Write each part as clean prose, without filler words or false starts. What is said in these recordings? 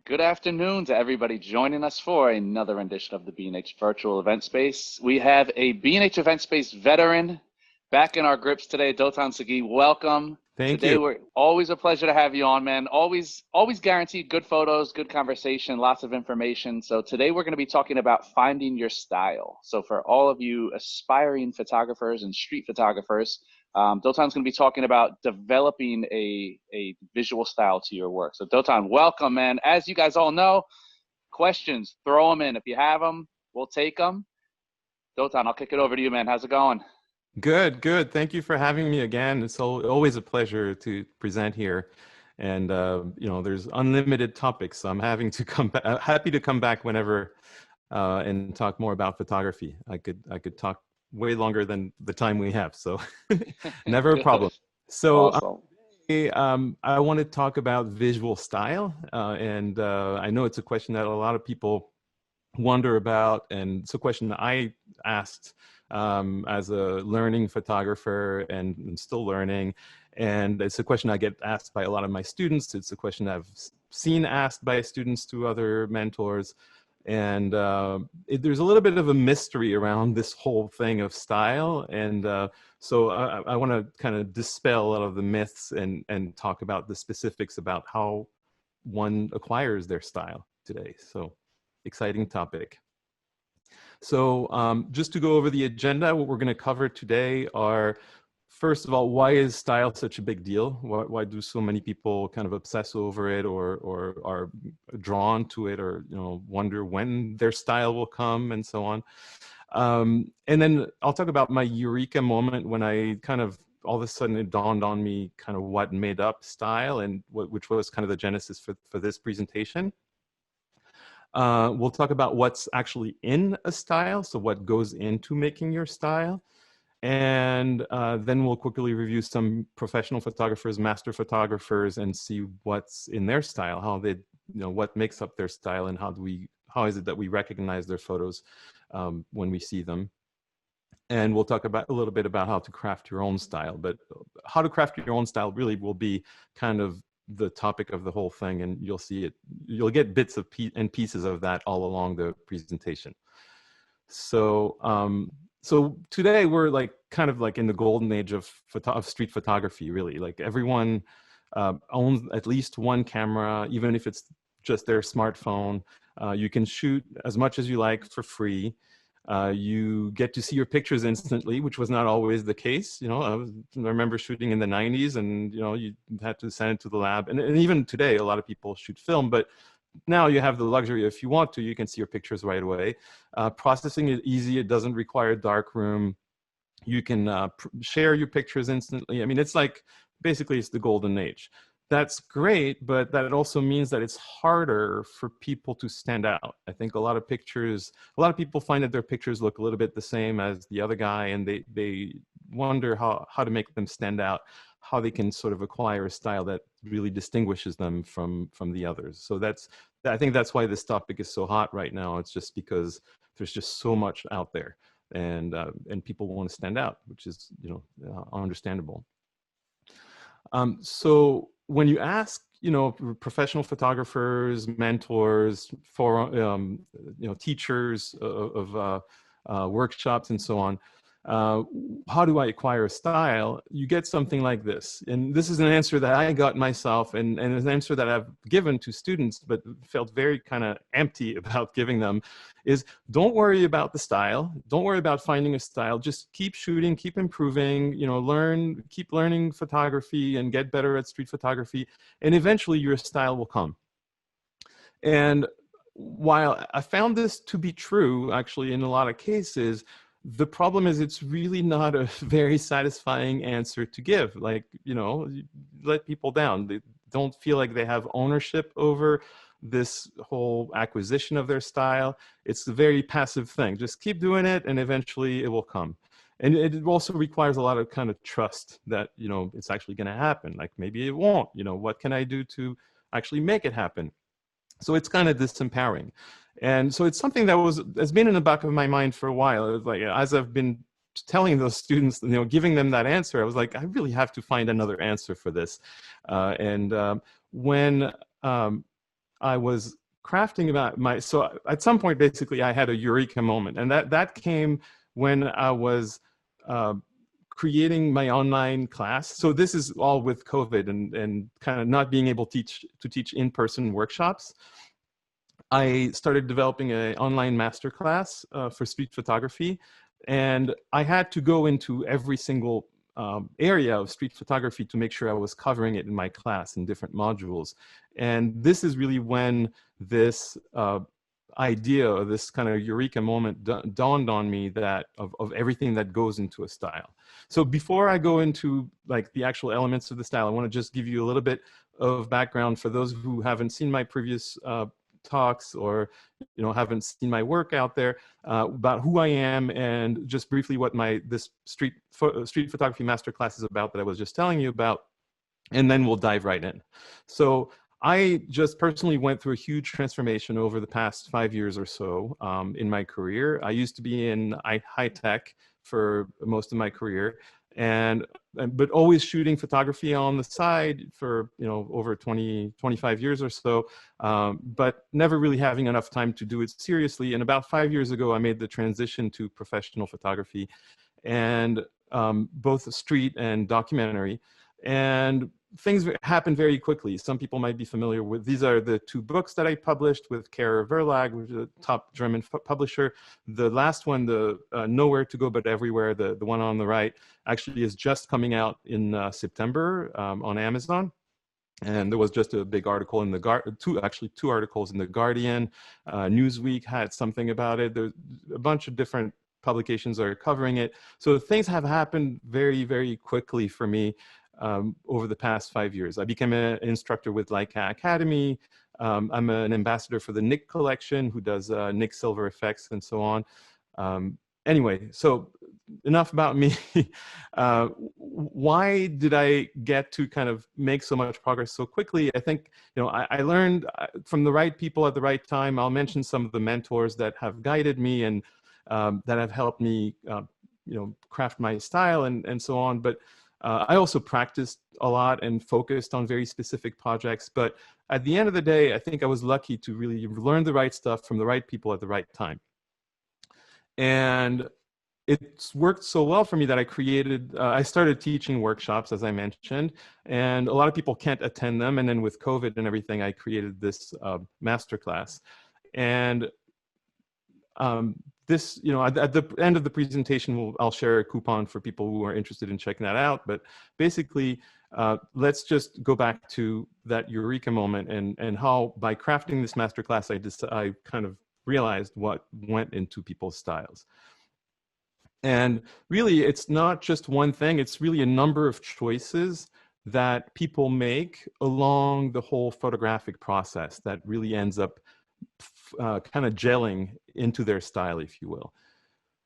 Good afternoon to everybody joining us for another edition of the B&H Virtual Event Space. We have a B&H Event Space veteran back in our grips today, Dotan Saguy. Welcome. Thank Today, you. we're always a pleasure to have you on, man. Always guaranteed good photos, good conversation, lots of information. So today we're going to be talking about finding your style. So for all of you aspiring photographers and street photographers, Dotan's going to be talking about developing a visual style to your work. So Dotan, welcome, man. As you guys all know, questions, throw them in. If you have them, we'll take them. Dotan, I'll kick it over to you, man. How's it going? Good, good. Thank you for having me again. It's always a pleasure to present here. And, there's unlimited topics. So I'm having to happy to come back whenever and talk more about photography. I could talk way longer than the time we have. So never a problem. So Awesome. I want to talk about visual style. And I know it's a question that a lot of people wonder about. And it's a question that I asked as a learning photographer and still learning. And it's a question I get asked by a lot of my students. It's a question I've seen asked by students to other mentors. And there's a little bit of a mystery around this whole thing of style. And so I want to kind of dispel a lot of the myths and talk about the specifics about how one acquires their style today. So exciting topic. So just to go over the agenda, what we're going to cover today are, first of all, why is style such a big deal? Why do so many people kind of obsess over it or are drawn to it or wonder when their style will come and so on? And then I'll talk about my Eureka moment when I kind of all of a sudden it dawned on me kind of what made up style and which was kind of the genesis for this presentation. We'll talk about what's actually in a style, so what goes into making your style. And then we'll quickly review some professional photographers, master photographers, and see what's in their style, how they, what makes up their style, and how is it that we recognize their photos when we see them. And we'll talk about a little bit about how to craft your own style, but how to craft your own style really will be kind of the topic of the whole thing, and you'll see it. You'll get bits of and pieces of that all along the presentation. So, so today we're kind of in the golden age of street photography. Really, like everyone owns at least one camera, even if it's just their smartphone. You can shoot as much as you like for free. You get to see your pictures instantly, which was not always the case. I remember shooting in the 90s and, you had to send it to the lab. And even today, a lot of people shoot film, but now you have the luxury, if you want to, you can see your pictures right away. Processing is easy. It doesn't require a dark room. You can share your pictures instantly. I mean, basically it's the golden age. That's great, but that also means that it's harder for people to stand out. I think a lot of people find that their pictures look a little bit the same as the other guy, and they wonder how to make them stand out, how they can sort of acquire a style that really distinguishes them from the others. So I think that's why this topic is so hot right now. It's just because there's just so much out there, and people want to stand out, which is understandable. So when you ask, professional photographers, mentors, teachers of workshops and so on, how do I acquire a style? You get something like this. And this is an answer that I got myself and an answer that I've given to students, but felt very kind of empty about giving them, is don't worry about the style. Don't worry about finding a style. Just keep shooting, keep improving, keep learning photography and get better at street photography. And eventually your style will come. And while I found this to be true, actually, in a lot of cases, the problem is it's really not a very satisfying answer to give. You let people down. They don't feel like they have ownership over this whole acquisition of their style. It's a very passive thing. Just keep doing it and eventually it will come. And it also requires a lot of kind of trust that, it's actually going to happen. Like maybe it won't, what can I do to actually make it happen? So it's kind of disempowering. And so it's something that has been in the back of my mind for a while. It was like, as I've been telling those students, giving them that answer, I was like, I really have to find another answer for this. When I was crafting about so at some point, basically, I had a eureka moment, and that came when I was creating my online class. So this is all with COVID and kind of not being able to teach in-person workshops. I started developing an online masterclass for street photography, and I had to go into every single area of street photography to make sure I was covering it in my class in different modules. And this is really when this idea, or this kind of eureka moment dawned on me, that of everything that goes into a style. So before I go into like the actual elements of the style, I want to just give you a little bit of background for those who haven't seen my previous talks, or haven't seen my work out there, about who I am, and just briefly what this street photography masterclass is about that I was just telling you about, and then we'll dive right in. So I just personally went through a huge transformation over the past 5 years or so in my career. I used to be in high tech for most of my career, but always shooting photography on the side for over 25 years or so, but never really having enough time to do it seriously. And about 5 years ago, I made the transition to professional photography, and both street and documentary. And things happen very quickly. Some people might be familiar with, these are the 2 books that I published with Kara Verlag, which is a top German publisher. The last one, the Nowhere to Go But Everywhere, the one on the right, actually is just coming out in September on Amazon. And there was just a big article in the two articles in the Guardian. Newsweek had something about it. There's a bunch of different publications are covering it. So things have happened very, very quickly for me over the past 5 years. I became an instructor with Leica Academy. I'm an ambassador for the Nick collection, who does Nick Silver effects and so on. Anyway, so enough about me. Why did I get to kind of make so much progress so quickly? I think, I learned from the right people at the right time. I'll mention some of the mentors that have guided me and that have helped me, craft my style and so on. But I also practiced a lot and focused on very specific projects. But at the end of the day, I think I was lucky to really learn the right stuff from the right people at the right time. And it's worked so well for me that I started teaching workshops, as I mentioned, and a lot of people can't attend them. And then with COVID and everything, I created this masterclass. And this, at the end of the presentation, I'll share a coupon for people who are interested in checking that out. But basically, let's just go back to that eureka moment and how, by crafting this masterclass, I kind of realized what went into people's styles. And really, it's not just one thing. It's really a number of choices that people make along the whole photographic process that really ends up kind of gelling into their style, if you will.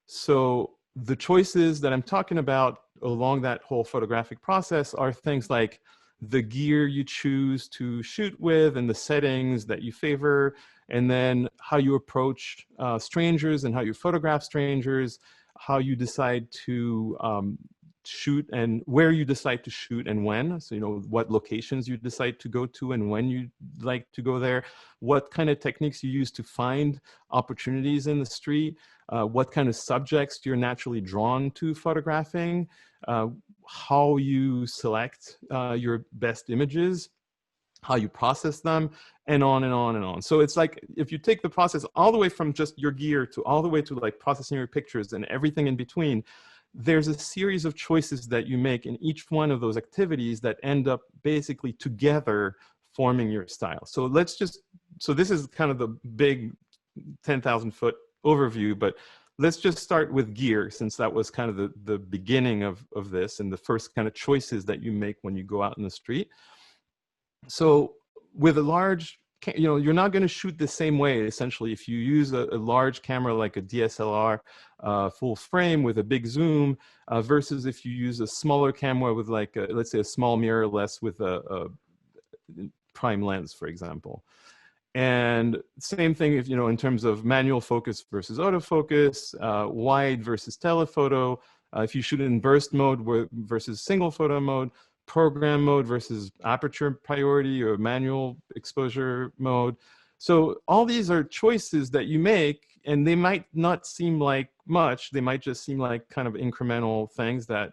So the choices that I'm talking about along that whole photographic process are things like the gear you choose to shoot with and the settings that you favor, and then how you approach strangers and how you photograph strangers, how you decide to shoot and where you decide to shoot and when. So, what locations you decide to go to and when you like to go there, what kind of techniques you use to find opportunities in the street, what kind of subjects you're naturally drawn to photographing, how you select your best images, how you process them, and on and on and on. So it's like, if you take the process all the way from just your gear to all the way to like processing your pictures and everything in between, there's a series of choices that you make in each one of those activities that end up basically together forming your style. So this is kind of the big 10,000 foot overview, but let's just start with gear, since that was kind of the beginning of this and the first kind of choices that you make when you go out in the street. So with a large, you're not going to shoot the same way, essentially, if you use a large camera like a DSLR full frame with a big zoom versus if you use a smaller camera with like, let's say, a small mirrorless with a prime lens, for example. And same thing if, in terms of manual focus versus autofocus, wide versus telephoto, if you shoot in burst mode versus single photo mode, program mode versus aperture priority or manual exposure mode. So all these are choices that you make, and they might not seem like much. They might just seem like kind of incremental things that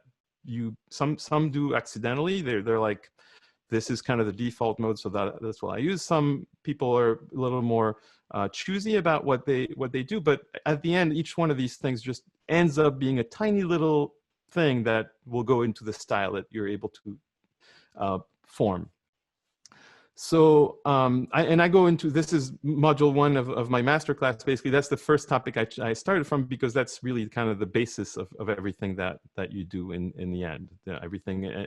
some do accidentally. They're like, this is kind of the default mode, so that's what I use. Some people are a little more choosy about what they do, but at the end, each one of these things just ends up being a tiny little thing that will go into the style that you're able to form. So I go into, this is module 1 of my masterclass. Basically, that's the first topic I started from, because that's really kind of the basis of everything that you do in the end. Everything.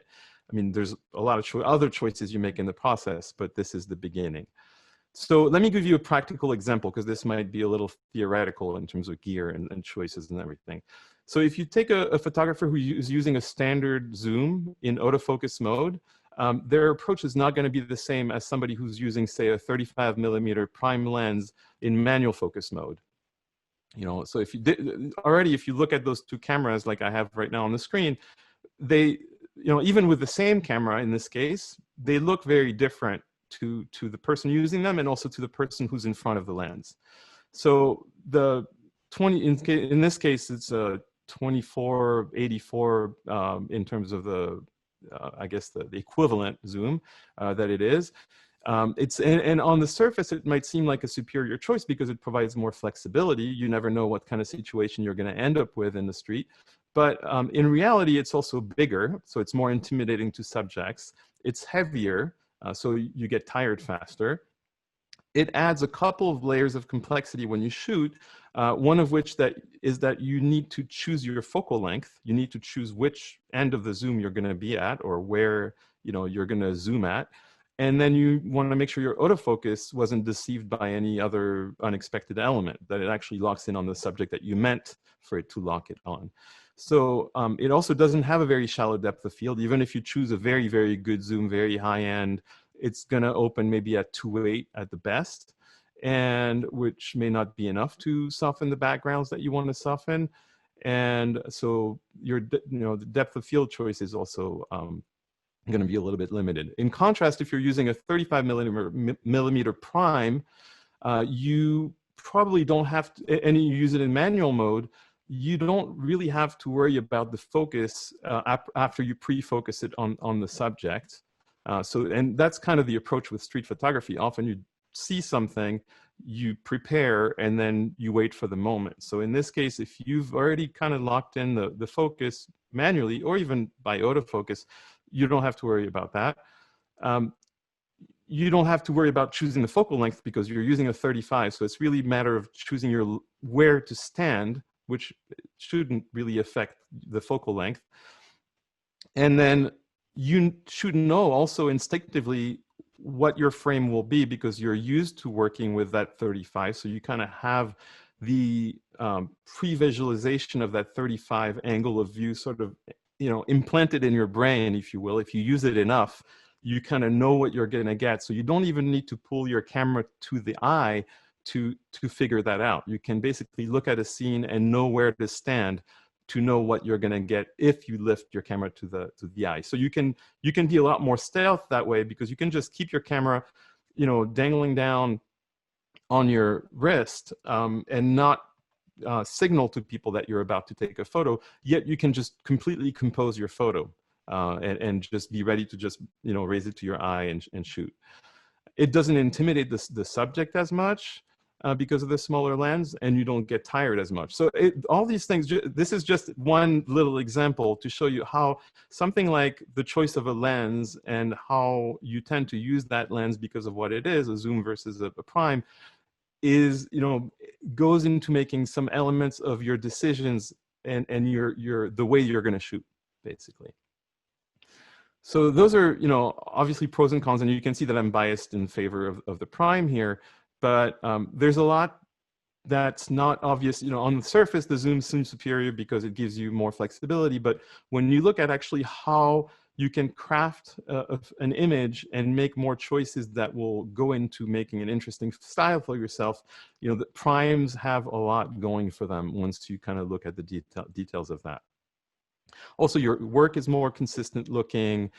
I mean, there's a lot of other choices you make in the process, but this is the beginning. So let me give you a practical example, because this might be a little theoretical in terms of gear and choices and everything. So if you take a photographer who is using a standard zoom in autofocus mode, their approach is not going to be the same as somebody who's using, say, a 35mm prime lens in manual focus mode. You know, so if you if you look at those two cameras like I have right now on the screen, they, you know, even with the same camera in this case, they look very different to the person using them, and also to the person who's in front of the lens. So the 20 in this case, it's a 24-84 in terms of the I guess the equivalent zoom that it is. And on the surface, it might seem like a superior choice because it provides more flexibility. You never know what kind of situation you're going to end up with in the street. But in reality, it's also bigger, so it's more intimidating to subjects. It's heavier, so you get tired faster. It adds a couple of layers of complexity when you shoot, one of which is that you need to choose your focal length. You need to choose which end of the zoom you're going to be at, or where, you know, you're going to zoom at. And then you want to make sure your autofocus wasn't deceived by any other unexpected element, that it actually locks in on the subject that you meant for it to lock it on. So it also doesn't have a very shallow depth of field. Even if you choose a very, very good zoom, very high end, it's going to open maybe at 2.8 at the best, and which may not be enough to soften the backgrounds that you want to soften. And so your, you know, the depth of field choice is also going to be a little bit limited. In contrast, if you're using a 35mm prime, you probably don't have to, and you use it in manual mode, you don't really have to worry about the focus after you pre-focus it on the subject. And that's kind of the approach with street photography. Often you see something, you prepare, and then you wait for the moment. So in this case, if you've already kind of locked in the focus manually, or even by autofocus, you don't have to worry about that. You don't have to worry about choosing the focal length because you're using a 35. So it's really a matter of choosing where to stand, which shouldn't really affect the focal length. And then you should know also instinctively what your frame will be, because you're used to working with that 35. So you kind of have the pre-visualization of that 35 angle of view sort of, you know, implanted in your brain, if you will. If you use it enough, you kind of know what you're going to get. So you don't even need to pull your camera to the eye to figure that out. You can basically look at a scene and know where to stand to know what you're going to get if you lift your camera to the eye. So you can be a lot more stealth that way, because you can just keep your camera, you know, dangling down on your wrist and not signal to people that you're about to take a photo, yet you can just completely compose your photo and just be ready to just, you know, raise it to your eye and shoot. It doesn't intimidate the subject as much because of the smaller lens, and you don't get tired as much. So all these things, this is just one little example to show you how something like the choice of a lens and how you tend to use that lens because of what it is, a zoom versus a prime, is, you know, goes into making some elements of your decisions and the way you're going to shoot, basically. So those are, you know, obviously pros and cons, and you can see that I'm biased in favor of the prime here, but there's a lot that's not obvious. You know, on the surface, the zoom seems superior because it gives you more flexibility, but when you look at actually how you can craft an image and make more choices that will go into making an interesting style for yourself, you know, the primes have a lot going for them once you kind of look at the details of that. Also, your work is more consistent looking.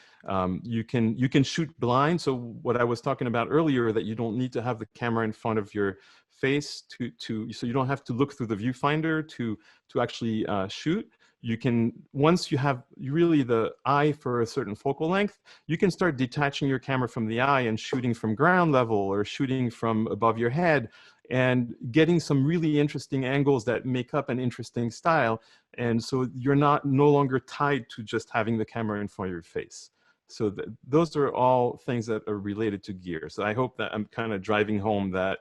You can shoot blind. So what I was talking about earlier, that you don't need to have the camera in front of your face so you don't have to look through the viewfinder to actually shoot. You can, once you have really the eye for a certain focal length, you can start detaching your camera from the eye and shooting from ground level or shooting from above your head and getting some really interesting angles that make up an interesting style. And so you're no longer tied to just having the camera in front of your face. So those are all things that are related to gear. So I hope that I'm kind of driving home that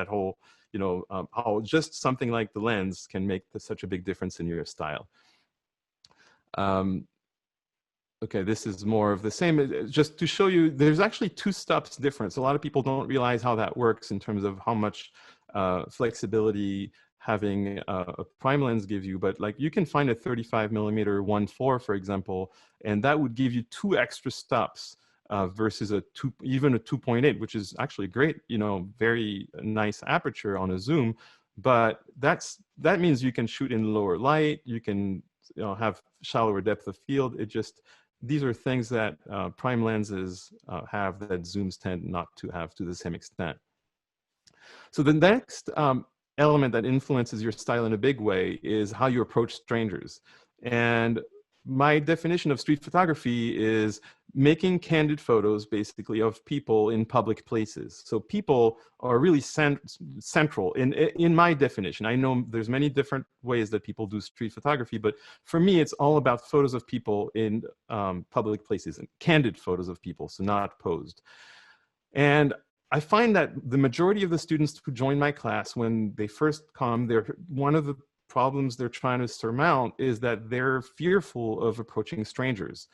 whole, how just something like the lens can make such a big difference in your style. Okay, this is more of the same. Just to show you, there's actually 2 steps difference. A lot of people don't realize how that works in terms of how much flexibility having a prime lens gives you. But like, you can find a 35mm 1.4, for example, and that would give you 2 extra stops versus even a 2.8, which is actually great, very nice aperture on a zoom. But that means you can shoot in lower light, you can have shallower depth of field. These are things that prime lenses have that zooms tend not to have to the same extent. So the next element that influences your style in a big way is how you approach strangers. And my definition of street photography is making candid photos, basically, of people in public places. So people are really central in my definition. I know there's many different ways that people do street photography, but for me, it's all about photos of people in public places, and candid photos of people, so not posed. And I find that the majority of the students who join my class, when they first come, one of the problems they're trying to surmount is that they're fearful of approaching strangers.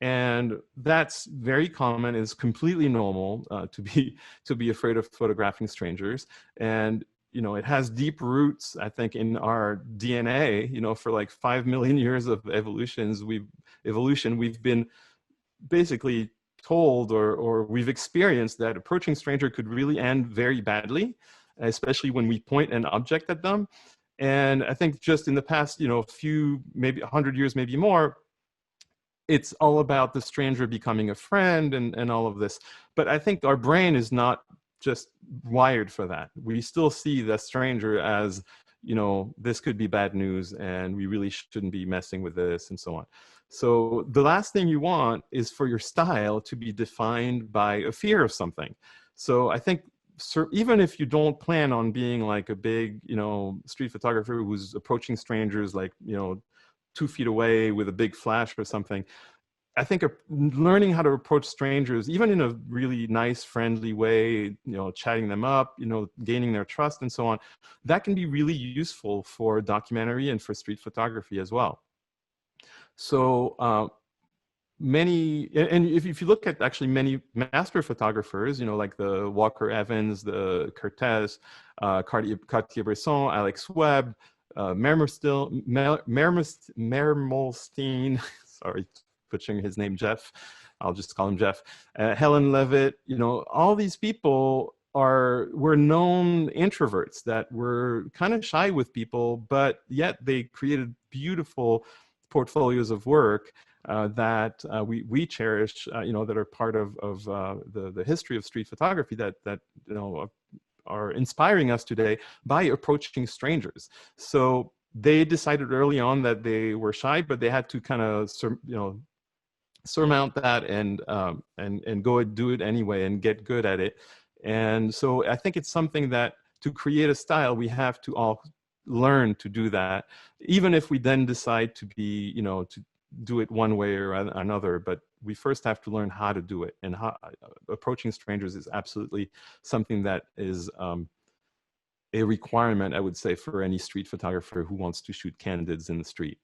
And that's very common. It's completely normal to be afraid of photographing strangers. And it has deep roots, I think, in our DNA. For like 5 million years of evolution, we've been basically told or we've experienced that approaching stranger could really end very badly, especially when we point an object at them. And I think just in the past, few, maybe 100 years, maybe more, it's all about the stranger becoming a friend and all of this. But I think our brain is not just wired for that. We still see the stranger as, this could be bad news and we really shouldn't be messing with this and so on. So the last thing you want is for your style to be defined by a fear of something. So I think even if you don't plan on being like a big, street photographer who's approaching strangers like, 2 feet away with a big flash or something, I think learning how to approach strangers, even in a really nice, friendly way, chatting them up, gaining their trust and so on, that can be really useful for documentary and for street photography as well. So if you look at actually many master photographers, like the Walker Evans, the Cortez, Cartier-Bresson, Alex Webb, Mermelstein, sorry, butchering his name, Jeff. I'll just call him Jeff. Helen Levitt, all these people were known introverts that were kind of shy with people, but yet they created beautiful portfolios of work that we cherish, that are part of the history of street photography that are inspiring us today by approaching strangers. So they decided early on that they were shy, but they had to kind of surmount that and go and do it anyway and get good at it. And so I think it's something that to create a style, we have to all learn to do that, even if we then decide to be, to do it one way or another. But we first have to learn how to do it. And approaching strangers is absolutely something that is a requirement, I would say, for any street photographer who wants to shoot candids in the street.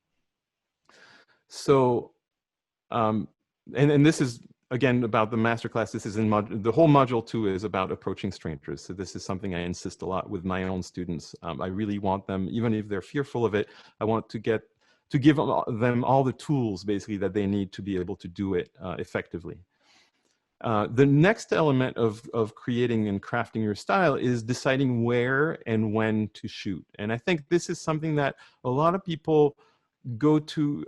So, and this is, again, about the masterclass. This is the whole module 2 is about approaching strangers. So this is something I insist a lot with my own students. I really want them, even if they're fearful of it, I want to give them all the tools, basically, that they need to be able to do it effectively. The next element of creating and crafting your style is deciding where and when to shoot. And I think this is something that a lot of people go to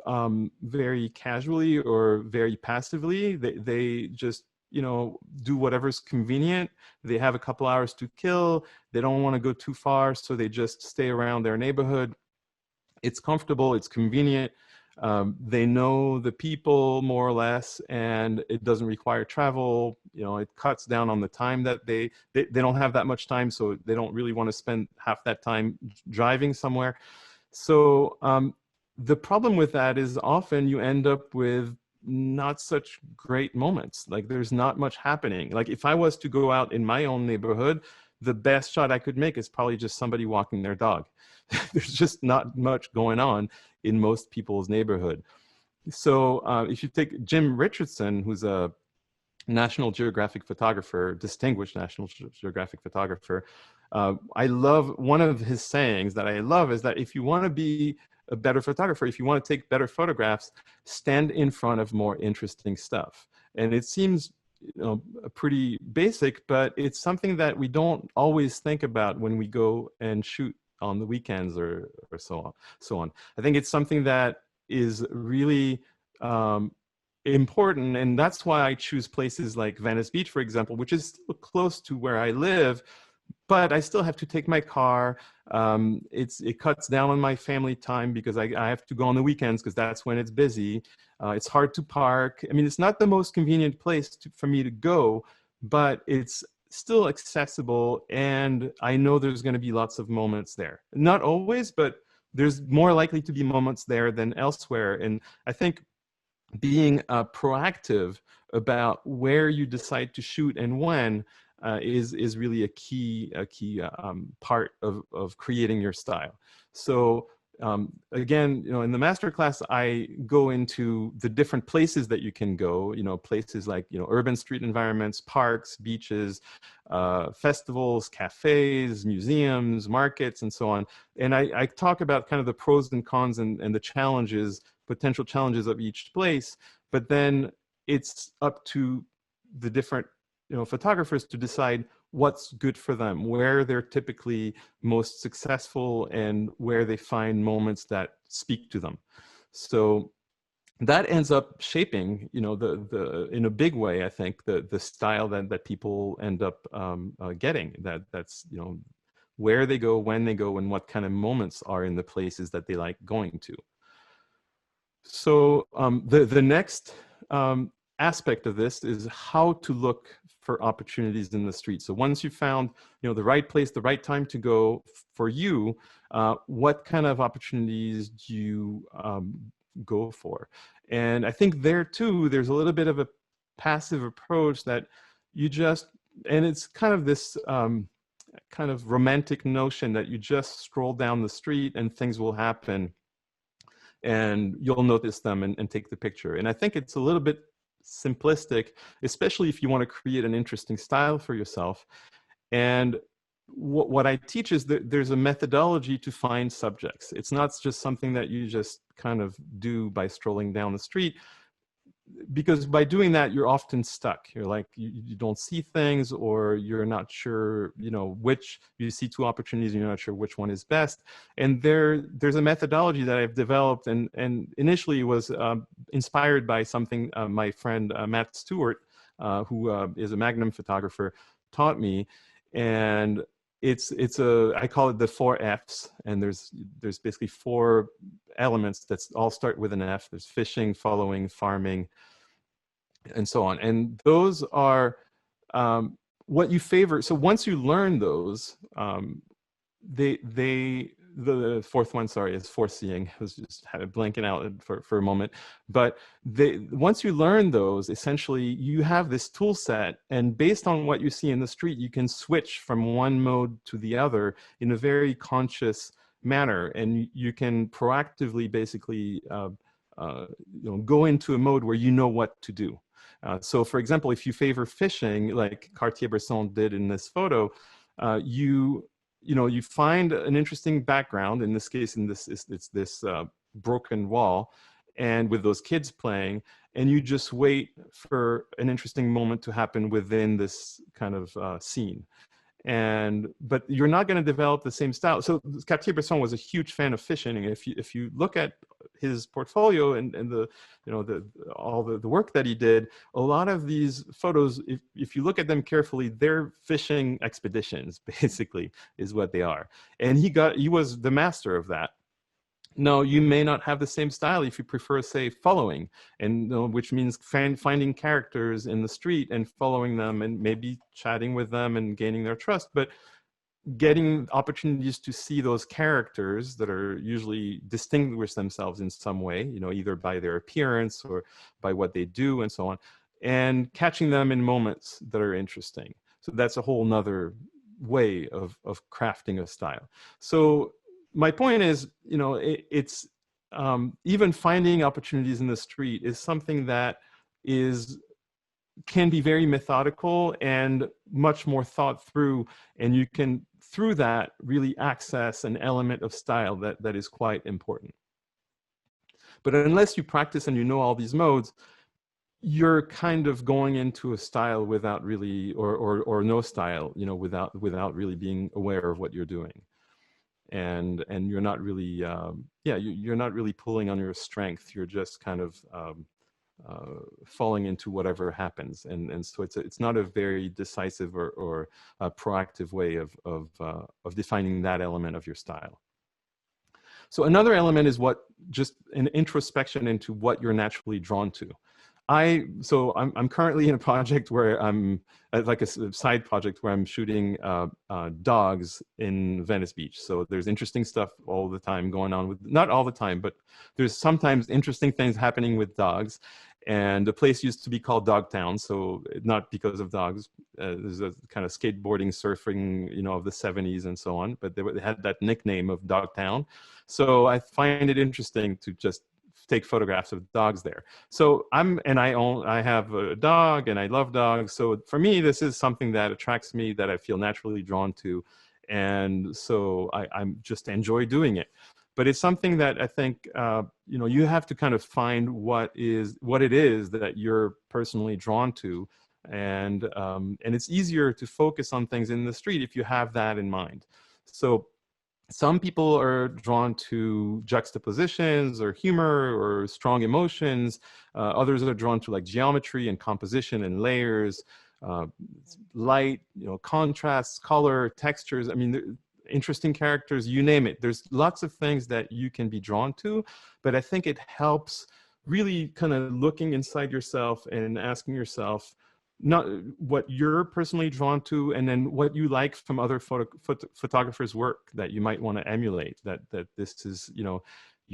very casually or very passively. They just, you know, do whatever's convenient. They have a couple hours to kill. They don't want to go too far, so they just stay around their neighborhood. It's comfortable, it's convenient. They know the people more or less, and it doesn't require travel. You know, it cuts down on the time that they don't have that much time, so they don't really want to spend half that time driving somewhere. So the problem with that is often you end up with not such great moments. Like there's not much happening. Like if I was to go out in my own neighborhood, the best shot I could make is probably just somebody walking their dog. There's just not much going on in most people's neighborhood. So if you take Jim Richardson, who's a National Geographic photographer, distinguished National Geographic photographer, I love, one of his sayings that I love is that if you want to be a better photographer, if you want to take better photographs, stand in front of more interesting stuff. And it seems, you know, pretty basic, but it's something that we don't always think about when we go and shoot on the weekends or so on. I think it's something that is really important, and that's why I choose places like Venice Beach, for example, which is still close to where I live, but I still have to take my car. It cuts down on my family time because I have to go on the weekends because that's when it's busy. It's hard to park. I mean, it's not the most convenient place for me to go, but it's still accessible, and I know there's going to be lots of moments there. Not always, but there's more likely to be moments there than elsewhere. And I think being proactive about where you decide to shoot and when is really a key part of creating your style. So again, you know, in the masterclass, I go into the different places that you can go. You know, places like, you know, urban street environments, parks, beaches, festivals, cafes, museums, markets, and so on. And I talk about kind of the pros and cons and the challenges, potential challenges of each place. But then it's up to the different, you know, photographers to decide what's good for them, where they're typically most successful, and where they find moments that speak to them. So that ends up shaping, you know, the in a big way, I think, the style that people end up getting. That's, you know, where they go, when they go, and what kind of moments are in the places that they like going to. So the next aspect of this is how to look for opportunities in the street. So once you've found, you know, the right place, the right time to go for you, what kind of opportunities do you go for? And I think there too, there's a little bit of a passive approach that you just, and it's kind of this kind of romantic notion that you just stroll down the street and things will happen and you'll notice them and take the picture. And I think it's a little bit simplistic, especially if you want to create an interesting style for yourself. And what I teach is that there's a methodology to find subjects. It's not just something that you just kind of do by strolling down the street, because by doing that, you're often stuck. You're like, you don't see things, or you're not sure, you know, which, you see two opportunities and you're not sure which one is best. And there's a methodology that I've developed, and initially was inspired by something my friend Matt Stewart, who is a Magnum photographer, taught me. And I call it the 4 Fs, and there's basically 4 elements that all start with an F. There's fishing, following, farming, and so on. And those are what you favor. So once you learn those, the fourth one, sorry, is foreseeing. I was just blanking out for a moment. But once you learn those, essentially you have this tool set, and based on what you see in the street, you can switch from one mode to the other in a very conscious manner, and you can proactively basically go into a mode where you know what to do. So for example, if you favor fishing, like Cartier-Bresson did in this photo, you find an interesting background. In this case, it's this broken wall, and with those kids playing, and you just wait for an interesting moment to happen within this kind of scene. But you're not going to develop the same style. So Cartier-Bresson was a huge fan of fishing. If you look at his portfolio and the all the work that he did, a lot of these photos, if you look at them carefully, they're fishing expeditions, basically, is what they are. And he was the master of that. No, you may not have the same style if you prefer, say, following, and which means finding characters in the street and following them and maybe chatting with them and gaining their trust, but getting opportunities to see those characters that are usually distinguish themselves in some way, either by their appearance or by what they do and so on, and catching them in moments that are interesting. So that's a whole nother way of crafting a style. So my point is, it's even finding opportunities in the street is something that can be very methodical and much more thought through, and you can, through that, really access an element of style that is quite important. But unless you practice and you know all these modes, you're kind of going into a style without really, or no style, without really being aware of what you're doing. And you're not really, you're not really pulling on your strength. You're just kind of falling into whatever happens, and so it's not a very decisive or proactive way of defining that element of your style. So another element is just an introspection into what you're naturally drawn to. I'm currently in a project where I'm like a side project where I'm shooting dogs in Venice Beach. So there's interesting stuff all the time going on with, not all the time, but there's sometimes interesting things happening with dogs. And the place used to be called Dogtown, so not because of dogs. There's a kind of skateboarding, surfing, of the 70s and so on, but they had that nickname of Dogtown. So I find it interesting to just take photographs of dogs there. So I have a dog and I love dogs. So for me, this is something that attracts me, that I feel naturally drawn to. And so I'm just enjoy doing it. But it's something that I think, you have to kind of find what it is that you're personally drawn to. And it's easier to focus on things in the street if you have that in mind. So some people are drawn to juxtapositions or humor or strong emotions. Others are drawn to like geometry and composition and layers, light, contrasts, color, textures. I mean, interesting characters, you name it. There's lots of things that you can be drawn to, but I think it helps really kind of looking inside yourself and asking yourself, not what you're personally drawn to, and then what you like from other photographers' work that you might want to emulate. That this is, you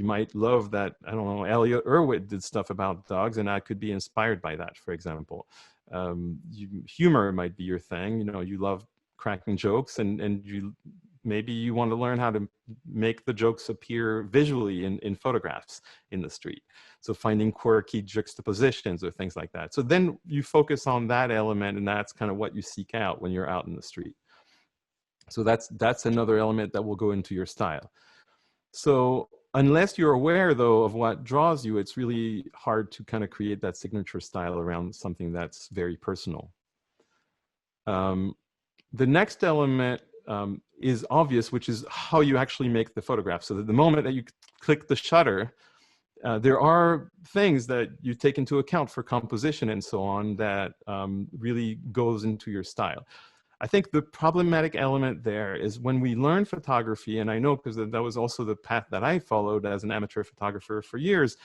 might love that, I don't know, Elliot Erwitt did stuff about dogs, and I could be inspired by that, for example. Humor might be your thing. You love cracking jokes, and maybe you want to learn how to make the jokes appear visually in photographs in the street. So finding quirky juxtapositions or things like that. So then you focus on that element, and that's kind of what you seek out when you're out in the street. So that's another element that will go into your style. So unless you're aware, though, of what draws you, it's really hard to kind of create that signature style around something that's very personal. The next element is obvious, which is how you actually make the photograph. So that the moment that you click the shutter, there are things that you take into account for composition and so on that really goes into your style. I think the problematic element there is when we learn photography, and I know because that was also the path that I followed as an amateur photographer for years,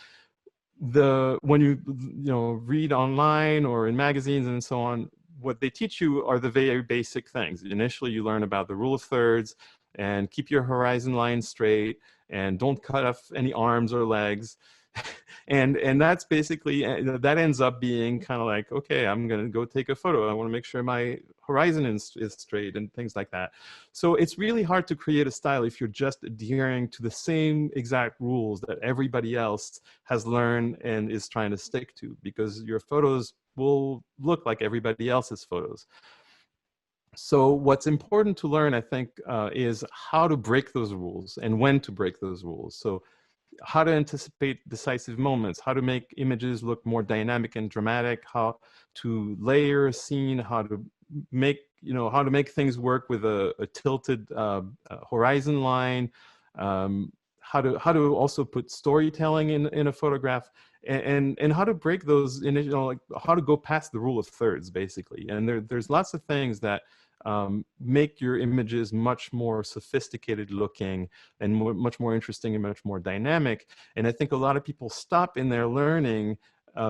when you read online or in magazines and so on, what they teach you are the very basic things. Initially, you learn about the rule of thirds and keep your horizon line straight and don't cut off any arms or legs. and that's basically, that ends up being kind of like, okay, I'm going to go take a photo. I want to make sure my horizon is straight and things like that. So it's really hard to create a style if you're just adhering to the same exact rules that everybody else has learned and is trying to stick to, because your photos will look like everybody else's photos. So what's important to learn, I think, is how to break those rules and when to break those rules. So how to anticipate decisive moments, how to make images look more dynamic and dramatic, how to layer a scene, how to make how to make things work with a tilted horizon line, how to also put storytelling in a photograph, and how to break those initial, like how to go past the rule of thirds, basically. And there's lots of things that make your images much more sophisticated looking and much more interesting and much more dynamic. And I think a lot of people stop in their learning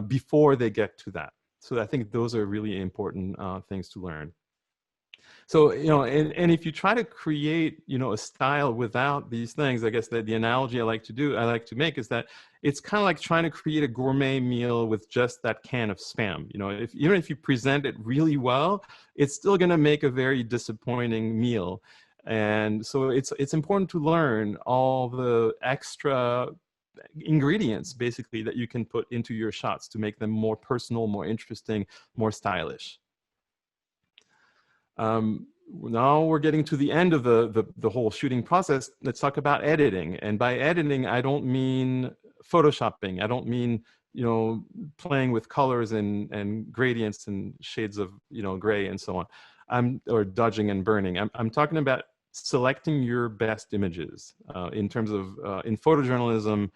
before they get to that. So I think those are really important things to learn. So, and if you try to create, a style without these things, I guess that the analogy I like to make is that it's kind of like trying to create a gourmet meal with just that can of Spam. Even if you present it really well, it's still going to make a very disappointing meal. And so it's important to learn all the extra ingredients, basically, that you can put into your shots to make them more personal, more interesting, more stylish. Now we're getting to the end of the whole shooting process. Let's talk about editing. And by editing, I don't mean photoshopping. I don't mean, playing with colors and gradients and shades of, gray and so on. Or dodging and burning. I'm talking about selecting your best images. In terms of, in photojournalism,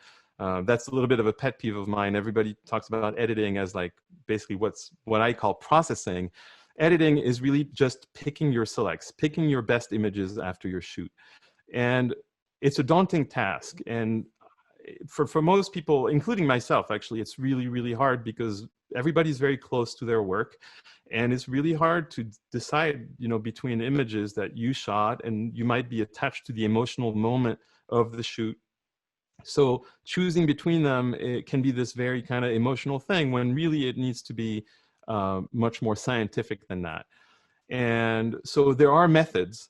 that's a little bit of a pet peeve of mine. Everybody talks about editing as like basically what I call processing. Editing is really just picking your selects, picking your best images after your shoot. And it's a daunting task. And for most people, including myself, actually, it's really, really hard because everybody's very close to their work. And it's really hard to decide, between images that you shot and you might be attached to the emotional moment of the shoot. So choosing between them, it can be this very kind of emotional thing when really it needs to be much more scientific than that. And so there are methods,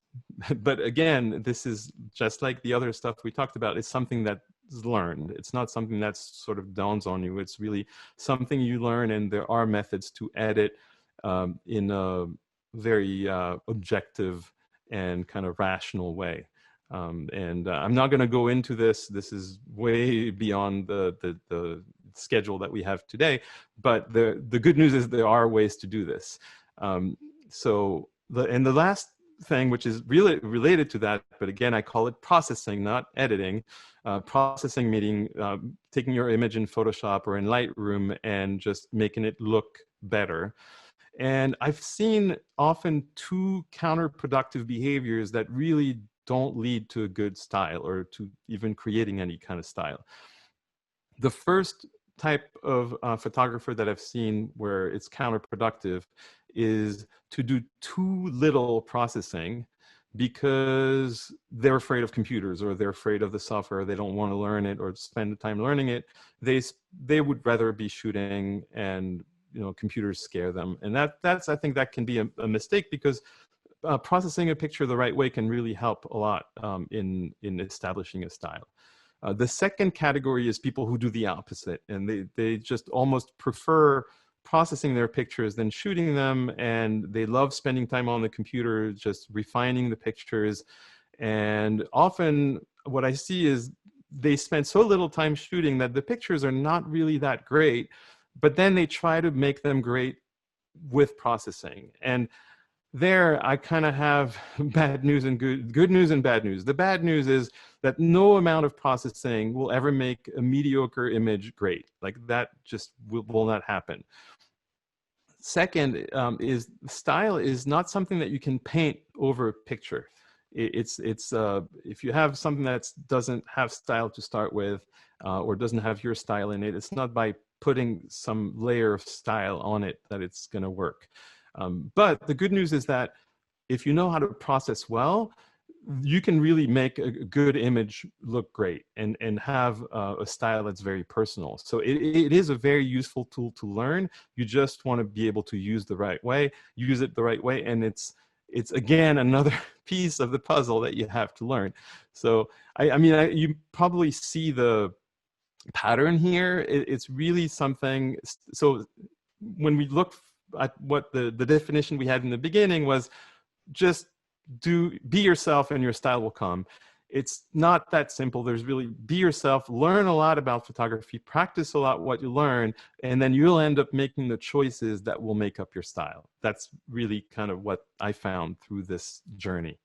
but again, this is just like the other stuff we talked about. It's something that's learned. It's not something that sort of dawns on you. It's really something you learn, and there are methods to edit in a very objective and kind of rational way. And I'm not going to go into this. This is way beyond the schedule that we have today. But the good news is there are ways to do this. So the last thing, which is really related to that, but again, I call it processing, not editing. Processing meaning taking your image in Photoshop or in Lightroom and just making it look better. And I've seen often two counterproductive behaviors that really don't lead to a good style or to even creating any kind of style. The first type of photographer that I've seen where it's counterproductive is to do too little processing because they're afraid of computers or they're afraid of the software. They don't want to learn it or spend the time learning it. They would rather be shooting, and computers scare them. And I think that can be a mistake, because processing a picture the right way can really help a lot in establishing a style. The second category is people who do the opposite, and they just almost prefer processing their pictures than shooting them, and they love spending time on the computer just refining the pictures. And often what I see is they spend so little time shooting that the pictures are not really that great, but then they try to make them great with processing. And there I kind of have bad news and good news and bad news. The bad news is that no amount of processing will ever make a mediocre image great. Like that just will not happen. Second, is style is not something that you can paint over a picture. It's if you have something that doesn't have style to start with, or doesn't have your style in it, it's not by putting some layer of style on it that it's going to work. But the good news is that if you know how to process well, you can really make a good image look great and have a style that's very personal. So it is a very useful tool to learn. You just want to be able to use it the right way. And it's again, another piece of the puzzle that you have to learn. So, you probably see the pattern here. It's really something. So when we look at what the definition we had in the beginning was, just be yourself and your style will come. it's not that simple. There's really, be yourself, learn a lot about photography, practice a lot what you learn, and then you'll end up making the choices that will make up your style. That's really kind of what I found through this journey.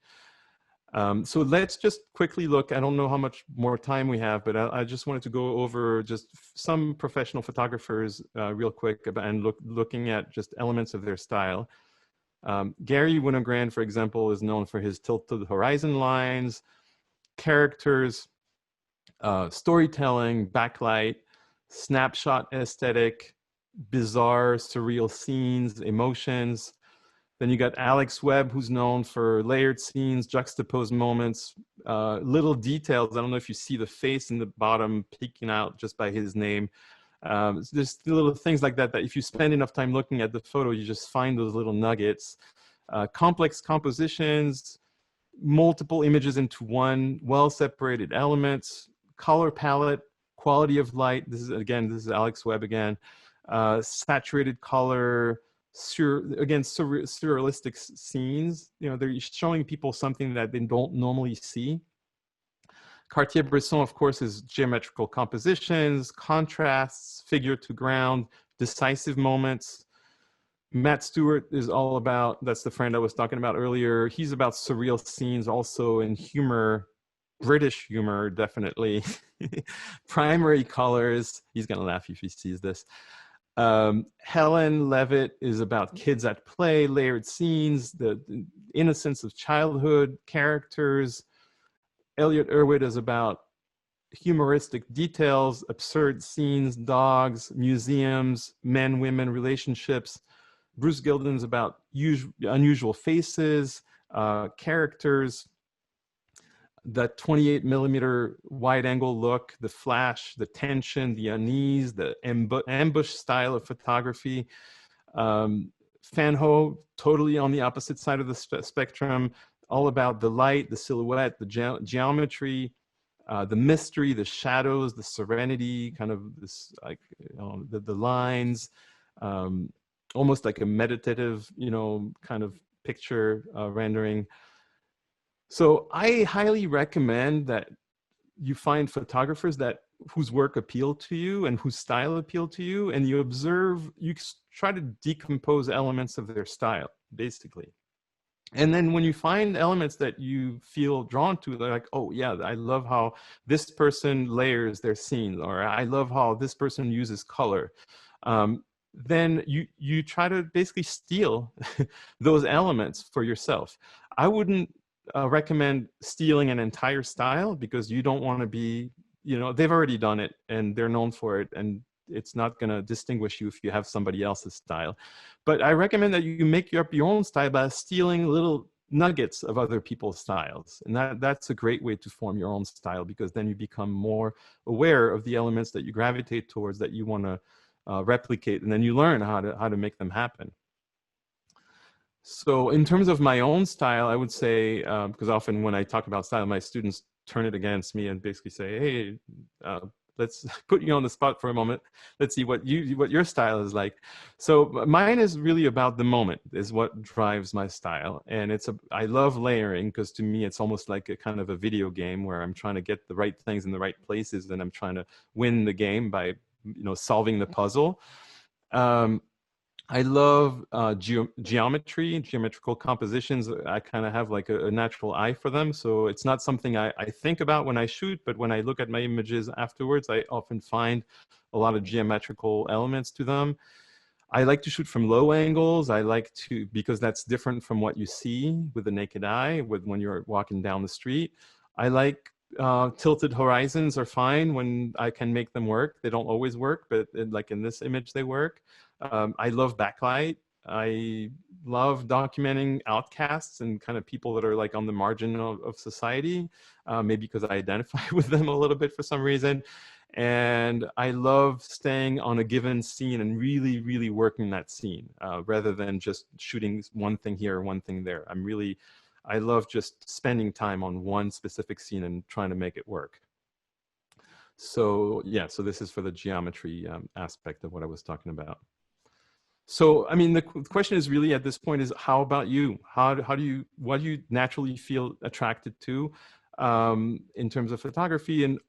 So let's just quickly look. I don't know how much more time we have, but I just wanted to go over just some professional photographers real quick and looking at just elements of their style. Gary Winogrand, for example, is known for his tilted horizon lines, characters, storytelling, backlight, snapshot aesthetic, bizarre, surreal scenes, emotions. Then you got Alex Webb, who's known for layered scenes, juxtaposed moments, little details. I don't know if you see the face in the bottom peeking out just by his name. There's little things like that, that if you spend enough time looking at the photo, you just find those little nuggets. Complex compositions, multiple images into one, well-separated elements, color palette, quality of light. This is Alex Webb again. Saturated color, surrealistic scenes. You know, they're showing people something that they don't normally see. Cartier-Bresson, of course, is geometrical compositions, contrasts, figure to ground, decisive moments. Matt Stewart is all about, that's the friend I was talking about earlier. He's about surreal scenes also in humor, British humor, definitely. Primary colors. He's going to laugh if he sees this. Helen Levitt is about kids at play, layered scenes, the innocence of childhood, characters. Elliot Erwitt is about humoristic details, absurd scenes, dogs, museums, men-women relationships. Bruce Gilden's about unusual faces, characters, that 28mm wide angle look, the flash, the tension, the unease, the ambush style of photography. Fanho, totally on the opposite side of the spectrum, all about the light, the silhouette, the geometry, the mystery, the shadows, the serenity, kind of this, like, you know, the lines, almost like a meditative, you know, kind of picture rendering. So I highly recommend that you find photographers whose work appeal to you and whose style appeal to you, and you observe, you try to decompose elements of their style, basically. And then when you find elements that you feel drawn to, they're like, oh yeah, I love how this person layers their scenes, or I love how this person uses color. Then you try to basically steal those elements for yourself. I wouldn't recommend stealing an entire style, because you don't want to be, you know, they've already done it and they're known for it, and it's not going to distinguish you if you have somebody else's style. But I recommend that you make up your own style by stealing little nuggets of other people's styles. And that's a great way to form your own style, because then you become more aware of the elements that you gravitate towards, that you want to replicate, and then you learn how to make them happen. So in terms of my own style, I would say, because often when I talk about style, my students turn it against me and basically say, hey, let's put you on the spot for a moment. Let's see what your style is like. So mine is really about the moment, is what drives my style. And I love layering, because to me, it's almost like a kind of a video game where I'm trying to get the right things in the right places, and I'm trying to win the game by, you know, solving the puzzle. I love geometry, geometrical compositions. I kind of have like a natural eye for them. So it's not something I think about when I shoot, but when I look at my images afterwards, I often find a lot of geometrical elements to them. I like to shoot from low angles. I like to, because that's different from what you see with the naked eye when you're walking down the street. I like tilted horizons are fine when I can make them work. They don't always work, but like in this image, they work. I love backlight. I love documenting outcasts and kind of people that are like on the margin of society, maybe because I identify with them a little bit for some reason. And I love staying on a given scene and really, really working that scene rather than just shooting one thing here or one thing there. I love just spending time on one specific scene and trying to make it work. So yeah, so this is for the geometry aspect of what I was talking about. So, I mean, the question is really at this point is, how about you? What do you naturally feel attracted to? in terms of photography, and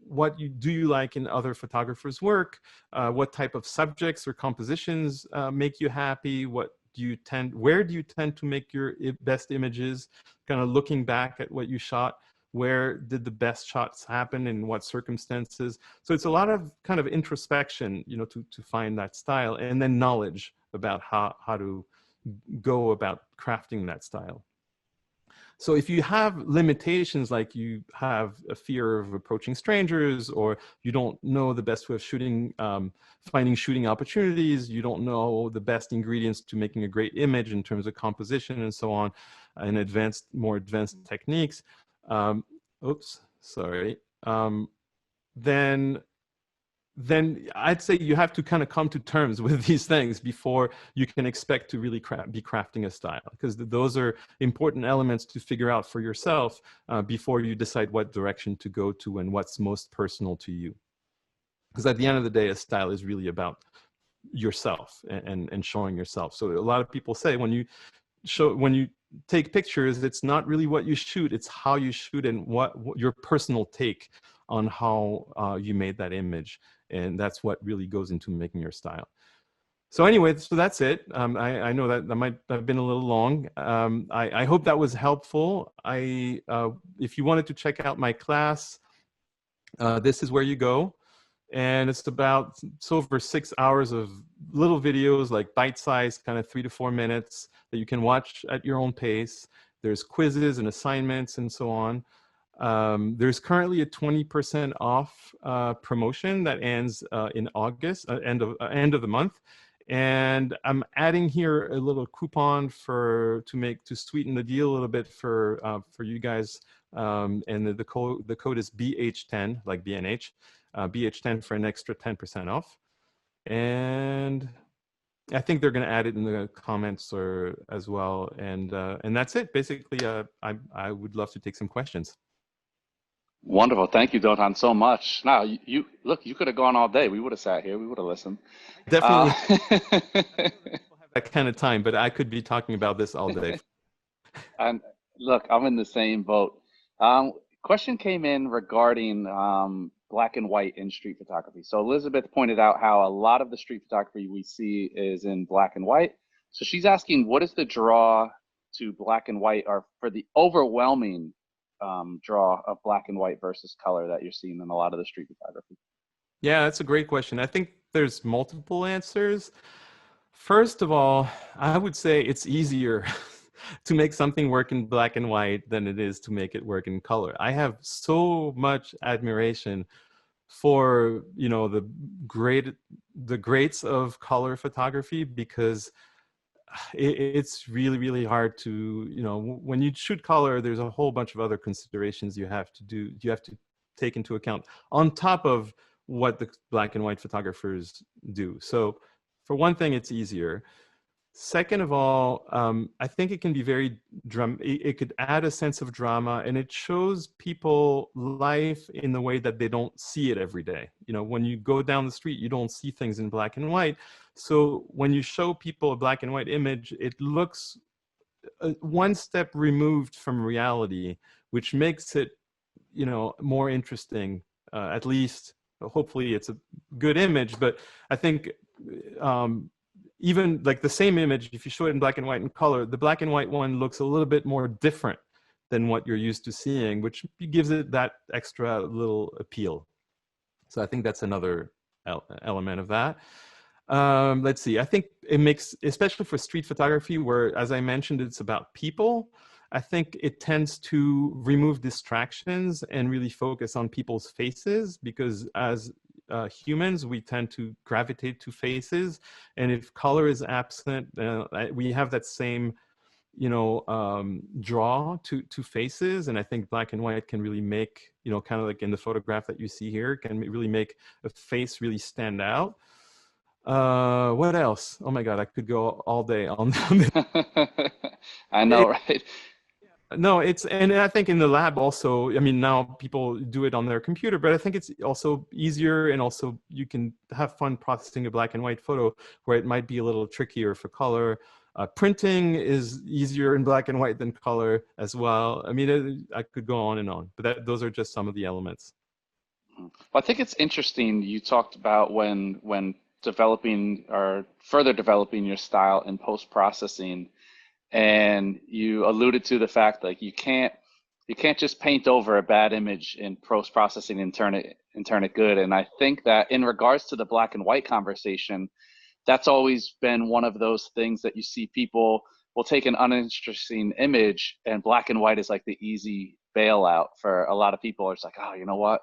what do you like in other photographers' work? What type of subjects or compositions make you happy? Where do you tend to make your best images? Kind of looking back at what you shot, where did the best shots happen, in what circumstances? So it's a lot of kind of introspection, to find that style, and then knowledge about how to go about crafting that style. So if you have limitations, like you have a fear of approaching strangers, or you don't know the best way of shooting, finding shooting opportunities, you don't know the best ingredients to making a great image in terms of composition and so on, and more advanced techniques, oops, sorry, then I'd say you have to kind of come to terms with these things before you can expect to really be crafting a style, because those are important elements to figure out for yourself before you decide what direction to go to and what's most personal to you. Because at the end of the day, a style is really about yourself and showing yourself. So a lot of people say when you take pictures, it's not really what you shoot, it's how you shoot and what your personal take on how you made that image. And that's what really goes into making your style. So anyway, so that's it. I know that might have been a little long. I hope that was helpful. If you wanted to check out my class, this is where you go. And it's over 6 hours of little videos, like bite-sized, kind of 3 to 4 minutes, that you can watch at your own pace. There's quizzes and assignments and so on. There's currently a 20% off promotion that ends in August, end of the month. And I'm adding here a little coupon to sweeten the deal a little bit for you guys. And the code is BH10, like BNH, BH10 for an extra 10% off. And I think they're going to add it in the comments as well. And that's it. Basically, I would love to take some questions. Wonderful. Thank you, Dotan, so much. Now, you look, you could have gone all day. We would have sat here. We would have listened. Definitely have that kind of time, but I could be talking about this all day. And look, I'm in the same boat. Question came in regarding black and white in street photography. So Elizabeth pointed out how a lot of the street photography we see is in black and white. So she's asking, what is the draw to black and white, or for the overwhelming draw of black and white versus color that you're seeing in a lot of the street photography? Yeah, that's a great question. I think there's multiple answers. First of all, I would say it's easier to make something work in black and white than it is to make it work in color. I have so much admiration for, the greats of color photography, because it's really, really hard to, when you shoot color, there's a whole bunch of other considerations you have to take into account on top of what the black and white photographers do. So for one thing, it's easier. Second of all, I think it can be it could add a sense of drama, and it shows people life in the way that they don't see it every day. When you go down the street, you don't see things in black and white. So when you show people a black and white image, it looks one step removed from reality, which makes it, more interesting. At least, hopefully it's a good image, but I think even like the same image, if you show it in black and white and color, the black and white one looks a little bit more different than what you're used to seeing, which gives it that extra little appeal. So I think that's another element of that. Let's see, I think it makes, especially for street photography, where, as I mentioned, it's about people, I think it tends to remove distractions and really focus on people's faces, because as humans, we tend to gravitate to faces. And if color is absent, we have that same, draw to faces. And I think black and white can really make, kind of like in the photograph that you see here, can really make a face really stand out. What else? Oh my God, I could go all day on I know, right? No, and I think in the lab also, I mean, now people do it on their computer, but I think it's also easier, and also you can have fun processing a black and white photo where it might be a little trickier for color. Printing is easier in black and white than color as well. I mean, I could go on and on, but those are just some of the elements. Well, I think it's interesting you talked about when developing or further developing your style in post-processing, and you alluded to the fact like you can't just paint over a bad image in post-processing and turn it good. And I think that in regards to the black and white conversation, that's always been one of those things that you see people will take an uninteresting image and black and white is like the easy bailout for a lot of people. It's like, oh, you know what?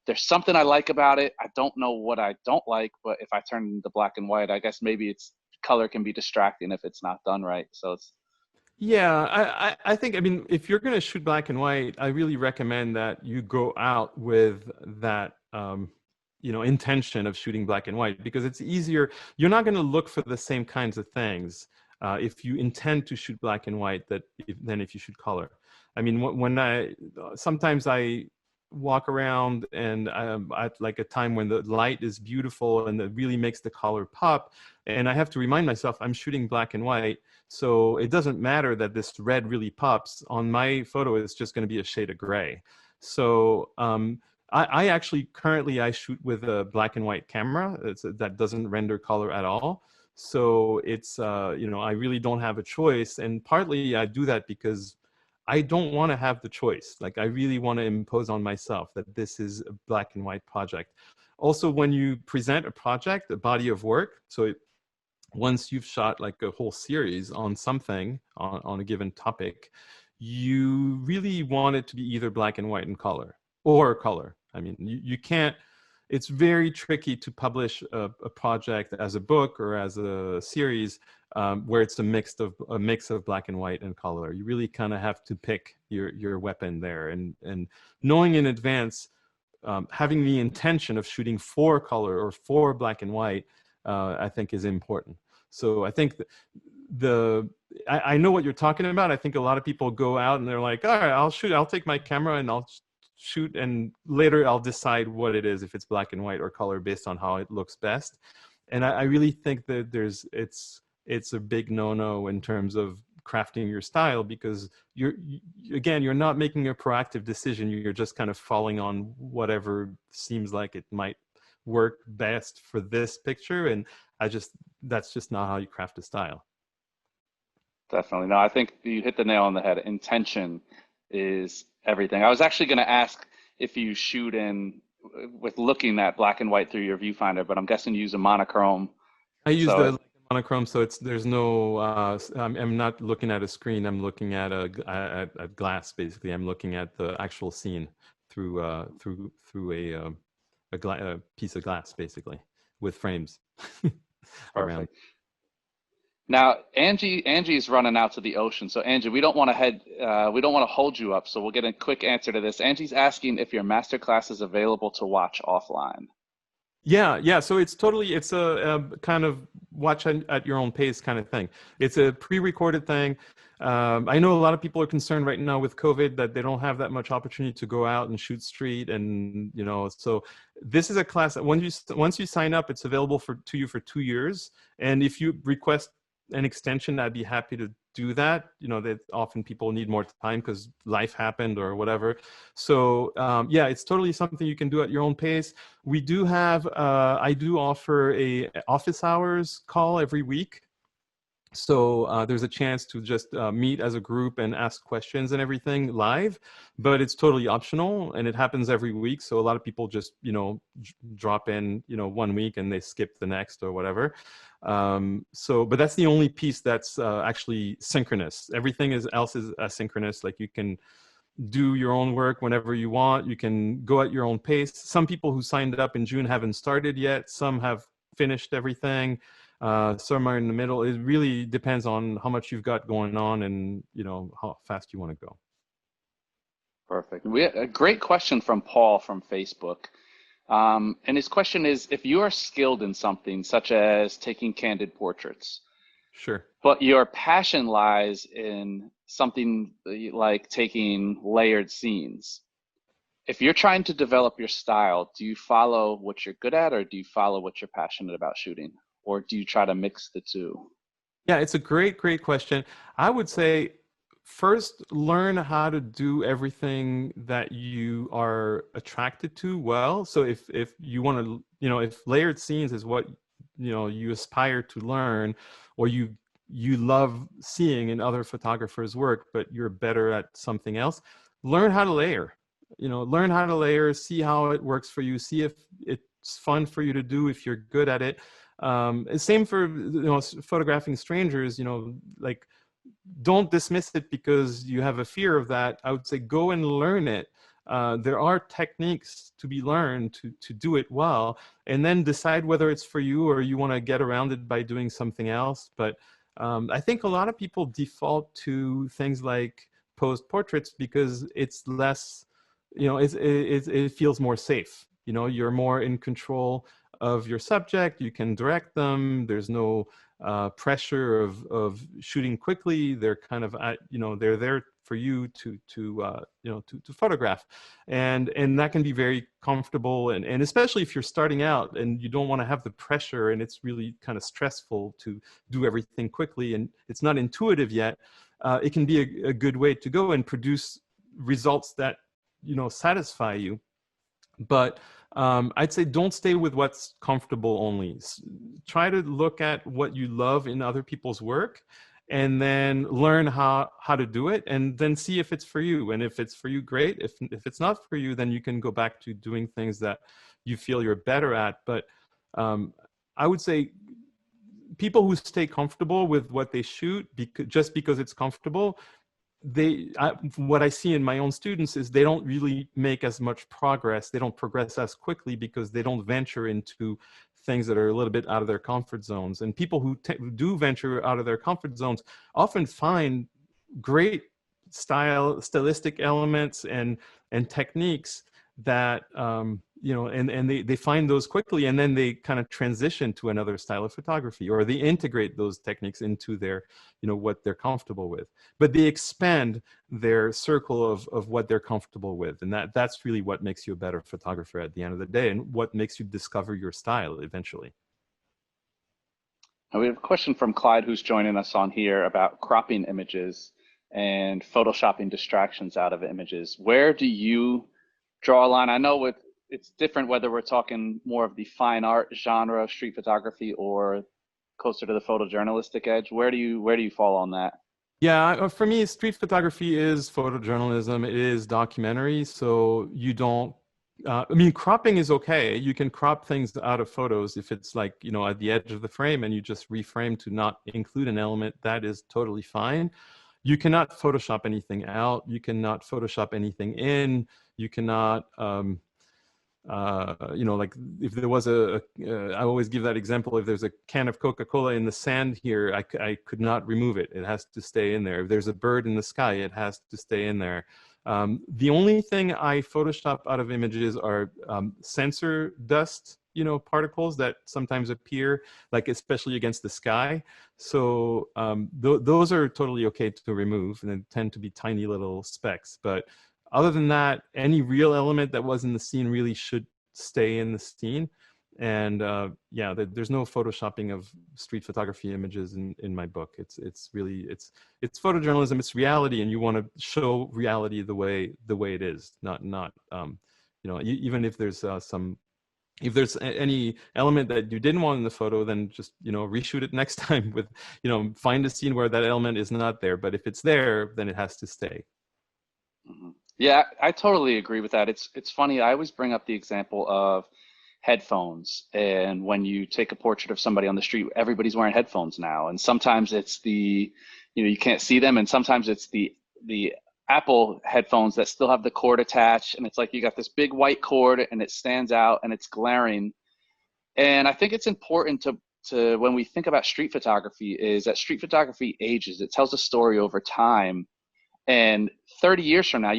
There's something I like about it. I don't know what I don't like, but if I turn it into black and white, I guess maybe it's color can be distracting if it's not done right. So it's Yeah, I think, I mean, if you're going to shoot black and white, I really recommend that you go out with that, intention of shooting black and white, because it's easier. You're not going to look for the same kinds of things if you intend to shoot black and white than if you shoot color. I mean, sometimes I walk around and at like a time when the light is beautiful and it really makes the color pop, and I have to remind myself I'm shooting black and white. So it doesn't matter that this red really pops. On my photo, it's just going to be a shade of gray. So I actually currently I shoot with a black and white camera that doesn't render color at all. So it's, I really don't have a choice. And partly I do that because I don't want to have the choice. Like, I really want to impose on myself that this is a black and white project. Also, when you present a project, a body of work, once you've shot like a whole series on something on a given topic, you really want it to be either black and white and color or color. I mean, you can't, it's very tricky to publish a project as a book or as a series where it's a mix of black and white and color. You really kind of have to pick your weapon there, and knowing in advance, having the intention of shooting for color or for black and white, I think is important. So I think I know what you're talking about. I think a lot of people go out and they're like, all right, I'll take my camera and I'll shoot, and later I'll decide what it is, if it's black and white or color, based on how it looks best. And I really think that it's a big no-no in terms of crafting your style, because you're not making a proactive decision. You're just kind of falling on whatever seems like it might work best for this picture, and that's just not how you craft a style. definitely. No, I think you hit the nail on the head. Intention is everything. I was actually going to ask if you shoot in with looking at black and white through your viewfinder, but I'm guessing you use a monochrome. I use So the monochrome, so there's no I'm not looking at a screen. I'm looking at a glass. Basically, I'm looking at the actual scene through a piece of glass, basically, with frames around. perfect. Now, Angie's running out to the ocean. So Angie, we don't want to hold you up. So we'll get a quick answer to this. Angie's asking if your masterclass is available to watch offline. Yeah. So it's a kind of watch at your own pace kind of thing. It's a pre-recorded thing. I know a lot of people are concerned right now with COVID that they don't have that much opportunity to go out and shoot street, and so this is a class that once you sign up, it's available to you for 2 years. And if you request an extension, I'd be happy to do that. That often people need more time because life happened or whatever. So yeah, it's totally something you can do at your own pace. We do have, I do offer a office hours call every week. So there's a chance to just meet as a group and ask questions and everything live, but it's totally optional, and it happens every week. So a lot of people just, drop in, 1 week and they skip the next or whatever. But that's the only piece that's actually synchronous. Everything else is asynchronous. Like, you can do your own work whenever you want. You can go at your own pace. Some people who signed up in June haven't started yet. Some have finished everything. Some are in the middle. It really depends on how much you've got going on and how fast you want to go. Perfect. We had a great question from Paul from Facebook. And his question is, if you are skilled in something such as taking candid portraits, Sure, but your passion lies in something like taking layered scenes, if you're trying to develop your style, do you follow what you're good at, or do you follow what you're passionate about shooting? Or do you try to mix the two? Yeah, it's a great question. I would say first learn how to do everything that you are attracted to well. So if you want to, if layered scenes is what, you aspire to learn, or you love seeing in other photographers' work, but you're better at something else, learn how to layer. Learn how to layer, see how it works for you, see if it's fun for you to do, if you're good at it. Same for photographing strangers. Like, don't dismiss it because you have a fear of that. I would say go and learn it. There are techniques to be learned to do it well, and then decide whether it's for you or you want to get around it by doing something else. But I think a lot of people default to things like posed portraits because it's less, it feels more safe. You're more in control of your subject. You can direct them. There's no pressure of shooting quickly. They're kind of they're there for you to photograph, and that can be very comfortable, and especially if you're starting out and you don't want to have the pressure and it's really kind of stressful to do everything quickly and it's not intuitive yet. It can be a good way to go and produce results that satisfy you. But I'd say don't stay with what's comfortable only. Try to look at what you love in other people's work, and then learn how to do it, and then see if it's for you. And if it's for you, great. If it's not for you, then you can go back to doing things that you feel you're better at. But I would say people who stay comfortable with what they shoot just because it's comfortable, what I see in my own students is they don't really make as much progress. They don't progress as quickly because they don't venture into things that are a little bit out of their comfort zones. And people who do venture out of their comfort zones often find great stylistic elements and techniques that and they find those quickly, and then they kind of transition to another style of photography, or they integrate those techniques into their what they're comfortable with, but they expand their circle of what they're comfortable with, and that's really what makes you a better photographer at the end of the day, and what makes you discover your style eventually. Now we have a question from Clyde, who's joining us on here, about cropping images and photoshopping distractions out of images. Where do you draw a line? I know it's different whether we're talking more of the fine art genre of street photography or closer to the photojournalistic edge. Where do you fall on that? Yeah, for me, street photography is photojournalism. It is documentary. So you don't, I mean, cropping is okay. You can crop things out of photos if it's like, at the edge of the frame and you just reframe to not include an element. That is totally fine. You cannot Photoshop anything out. You cannot Photoshop anything in. You cannot, like if there was I always give that example. If there's a can of Coca-Cola in the sand here, I could not remove it. It has to stay in there. If there's a bird in the sky, it has to stay in there. The only thing I Photoshop out of images are sensor dust, particles that sometimes appear, like especially against the sky. So those are totally okay to remove, and they tend to be tiny little specks. But other than that, any real element that was in the scene really should stay in the scene. And yeah, there's no photoshopping of street photography images in my book. It's really it's photojournalism. It's reality, and you want to show reality the way it is, not even if there's if there's any element that you didn't want in the photo, then just reshoot it next time with find a scene where that element is not there. But if it's there, then it has to stay. Mhm. Yeah, I totally agree with that. It's funny. I always bring up the example of headphones, and when you take a portrait of somebody on the street, everybody's wearing headphones now, and sometimes it's you can't see them, and sometimes it's the Apple headphones that still have the cord attached, and it's like you got this big white cord, and it stands out, and it's glaring. And I think it's important to when we think about street photography, is that street photography ages. It tells a story over time, and 30 years from now,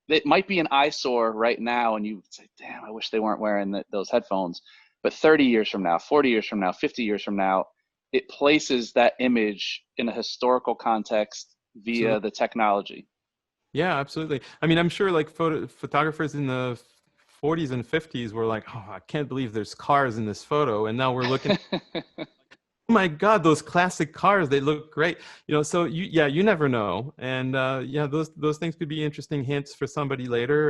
it might be an eyesore right now, and you say, damn, I wish they weren't wearing those headphones. But 30 years from now, 40 years from now, 50 years from now, it places that image in a historical context So via the technology. yeah, absolutely. I mean, I'm sure like photographers in the 40s and 50s were like, oh, I can't believe there's cars in this photo. And now we're looking my God, those classic cars, they look great. So you never know. And yeah, those things could be interesting hints for somebody later.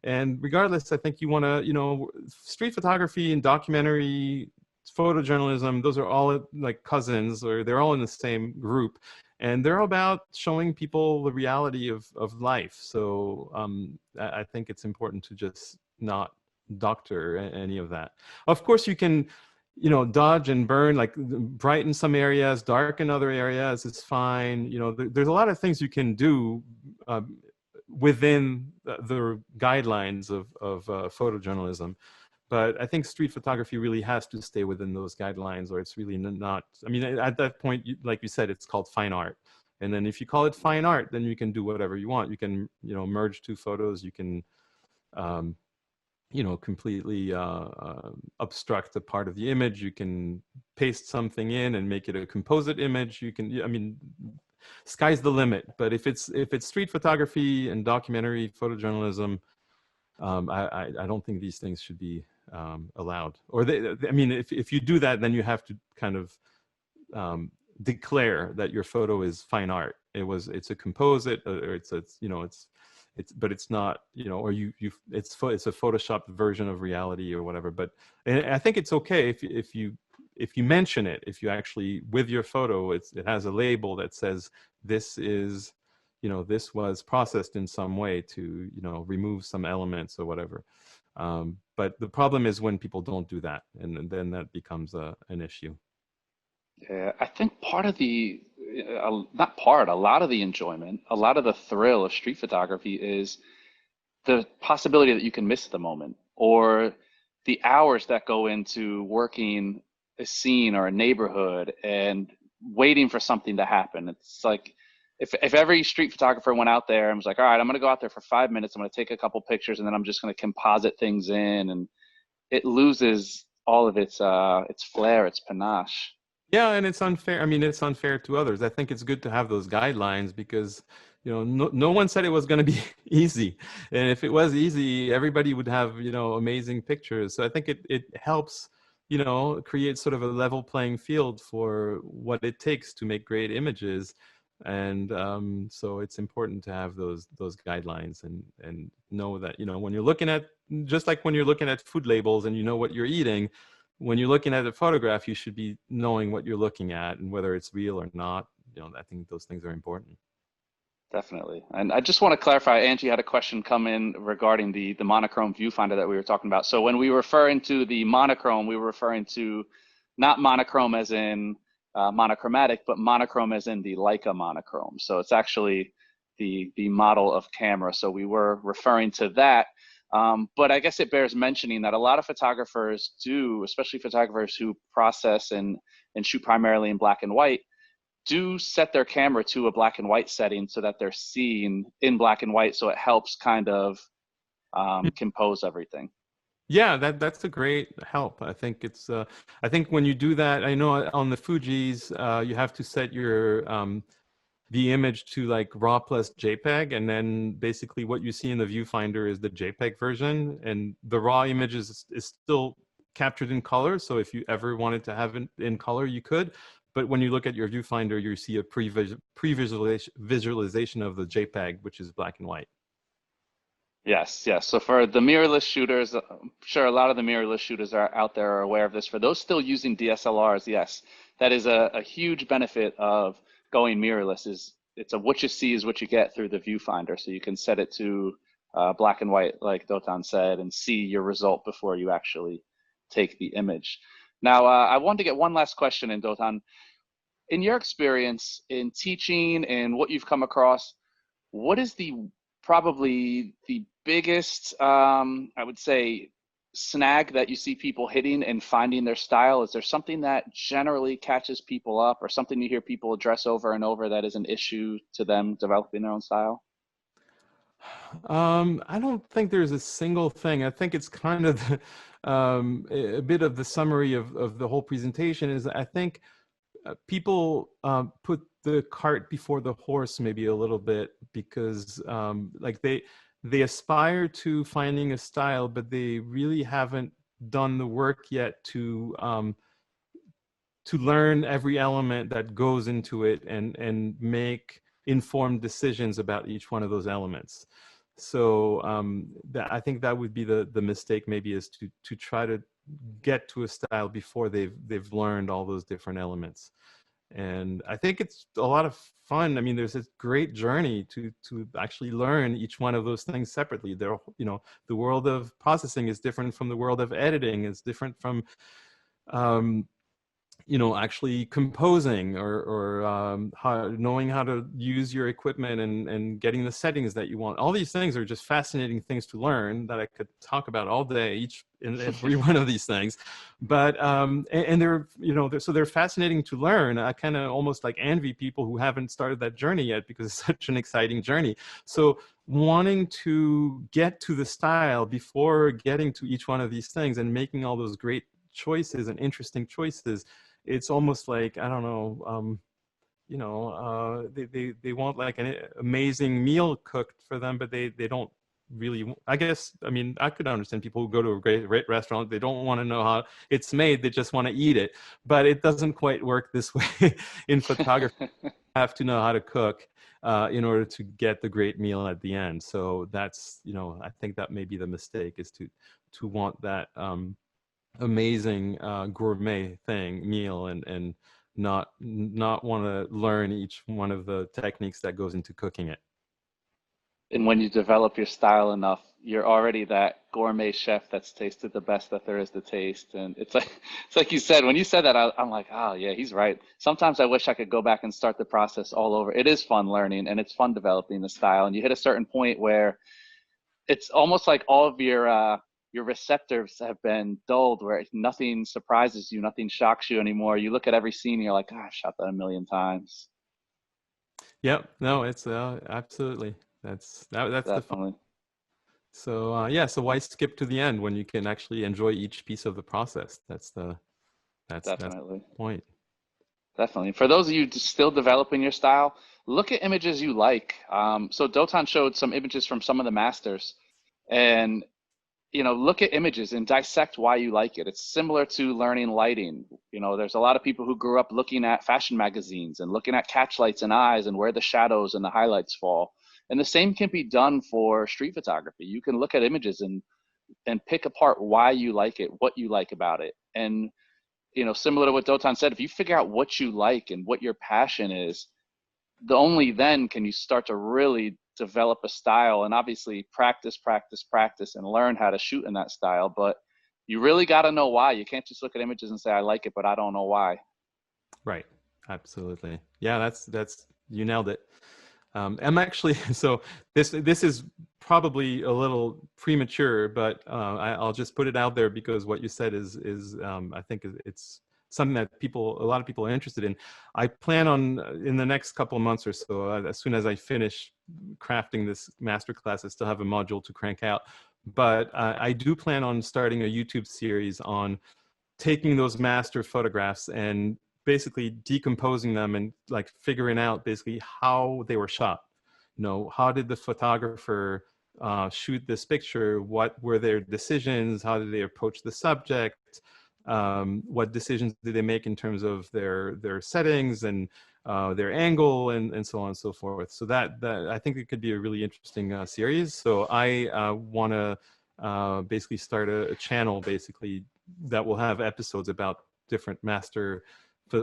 And regardless, I think you want to, street photography and documentary photojournalism, those are all like cousins, or they're all in the same group. And they're about showing people the reality of life. So I think it's important to just not doctor any of that. Of course, you can dodge and burn, like brighten some areas, darken other areas is fine. There's a lot of things you can do within the guidelines of photojournalism. But I think street photography really has to stay within those guidelines, or it's really not. I mean, at that point, like you said, it's called fine art. And then if you call it fine art, then you can do whatever you want. You can, merge two photos. You can, um, completely obstruct a part of the image. You can paste something in and make it a composite image. You can, I mean, sky's the limit. But if it's street photography and documentary photojournalism, I don't think these things should be allowed. Or I mean, if you do that, then you have to kind of declare that your photo is fine art. It's a composite, or but it's not, or it's a photoshopped version of reality or whatever. But and I think it's okay if you mention it, if you actually, with your photo, it has a label that says this is, this was processed in some way to, remove some elements or whatever. But the problem is when people don't do that, and then that becomes an issue. Yeah, I think part of not part, a lot of the enjoyment, a lot of the thrill of street photography is the possibility that you can miss the moment, or the hours that go into working a scene or a neighborhood and waiting for something to happen. It's like if every street photographer went out there and was like, all right, I'm going to go out there for 5 minutes, I'm going to take a couple pictures, and then I'm just going to composite things in, and it loses all of its flair, its panache. Yeah, and it's unfair. I mean, it's unfair to others. I think it's good to have those guidelines because, no one said it was going to be easy. And if it was easy, everybody would have, amazing pictures. So I think it helps, create sort of a level playing field for what it takes to make great images. And so it's important to have those guidelines and know that, when you're looking at, just like when you're looking at food labels and you know what you're eating, when you're looking at a photograph, you should be knowing what you're looking at and whether it's real or not. I think those things are important. Definitely. And I just want to clarify, Angie had a question come in regarding the monochrome viewfinder that we were talking about. So when we were referring to the monochrome, we were referring to not monochrome as in monochromatic, but monochrome as in the Leica monochrome. So it's actually the model of camera. So we were referring to that. But I guess it bears mentioning that a lot of photographers do, especially photographers who process and shoot primarily in black and white, do set their camera to a black and white setting so that they're seen in black and white. So it helps kind of compose everything. Yeah, that's a great help. I think I think when you do that, I know on the Fujis, you have to set the image to like RAW plus JPEG, and then basically what you see in the viewfinder is the JPEG version, and the RAW image is still captured in color. So if you ever wanted to have it in color, you could. But when you look at your viewfinder, you see a visualization of the JPEG, which is black and white. Yes, yes. So for the mirrorless shooters, I'm sure a lot of the mirrorless shooters are out there are aware of this. For those still using DSLRs, yes, that is a huge benefit of going mirrorless. Is it's a what you see is what you get through the viewfinder. So you can set it to black and white, like Dotan said, and see your result before you actually take the image. Now, I wanted to get one last question in, Dotan. In your experience in teaching and what you've come across, what is probably the biggest, I would say, snag that you see people hitting and finding their style? Is there something that generally catches people up, or something you hear people address over and over that is an issue to them developing their own style? I don't think there's a single thing. I think it's kind of a bit of the summary of the whole presentation is I think people put the cart before the horse maybe a little bit because like they aspire to finding a style, but they really haven't done the work yet to learn every element that goes into it and make informed decisions about each one of those elements. So I think that would be the mistake, maybe, is to try to get to a style before they've learned all those different elements. And I think it's a lot of fun. I mean, there's this great journey to actually learn each one of those things separately. There, you know, the world of processing is different from the world of editing. It's different from you know, actually composing, or knowing how to use your equipment and getting the settings that you want. All these things are just fascinating things to learn that I could talk about all day, each and every one of these things. But and they're, you know, so they're fascinating to learn. I kind of almost like envy people who haven't started that journey yet, because it's such an exciting journey. So wanting to get to the style before getting to each one of these things and making all those great choices and interesting choices, it's almost like, I don't know, you know, they want like an amazing meal cooked for them, but they don't really, I guess, I mean, I could understand people who go to a great restaurant, they don't want to know how it's made, they just want to eat it. But it doesn't quite work this way in photography. You have to know how to cook in order to get the great meal at the end. So that's, you know, I think that may be the mistake, is to want that amazing gourmet meal, and not want to learn each one of the techniques that goes into cooking it. And when you develop your style enough, you're already that gourmet chef that's tasted the best that there is to taste. And it's like you said, when you said that, I'm like, oh yeah, he's right. Sometimes I wish I could go back and start the process all over. It is fun learning, and it's fun developing the style. And you hit a certain point where it's almost like all of your receptors have been dulled, where nothing surprises you, nothing shocks you anymore. You look at every scene and you're like, oh, I've shot that a million times. Yep. No, it's absolutely, that's the fun. Definitely. So yeah, so why skip to the end when you can actually enjoy each piece of the process? That's the Definitely. point. Definitely. For those of you still developing your style, look at images you like. So Dotan showed some images from some of the masters, and you know, look at images and dissect why you like it. It's similar to learning lighting. You know, there's a lot of people who grew up looking at fashion magazines and looking at catch lights and eyes and where the shadows and the highlights fall. And the same can be done for street photography. You can look at images and pick apart why you like it, what you like about it. And you know, similar to what Dotan said, if you figure out what you like and what your passion is, the only then can you start to really develop a style. And obviously practice, practice, practice, and learn how to shoot in that style. But you really got to know why. You can't just look at images and say, I like it, but I don't know why. Right. Absolutely. Yeah, that's you nailed it. I'm actually, so this is probably a little premature, but I'll just put it out there, because what you said is I think it's something that a lot of people are interested in. I plan on, in the next couple of months or so, as soon as I finish crafting this masterclass, I still have a module to crank out. But I do plan on starting a YouTube series on taking those master photographs and basically decomposing them, and like figuring out basically how they were shot. You know, how did the photographer shoot this picture? What were their decisions? How did they approach the subject? What decisions did they make in terms of their settings and their angle, and so on and so forth. So that I think it could be a really interesting series. So I want to basically start a channel basically that will have episodes about different master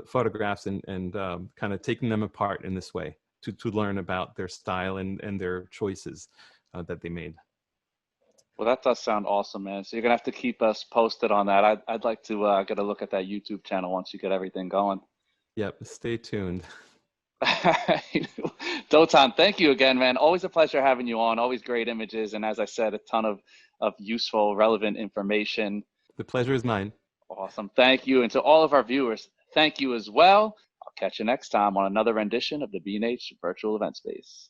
photographs, and kind of taking them apart in this way to learn about their style and their choices that they made. Well, that does sound awesome, man. So you're gonna have to keep us posted on that. I'd like to get a look at that YouTube channel once you get everything going. Yep, stay tuned. Dotan, thank you again, man. Always a pleasure having you on. Always great images, and as I said, a ton of useful, relevant information. The pleasure is mine. Awesome. Thank you. And to all of our viewers, thank you as well. I'll catch you next time on another rendition of the B&H Virtual Event Space.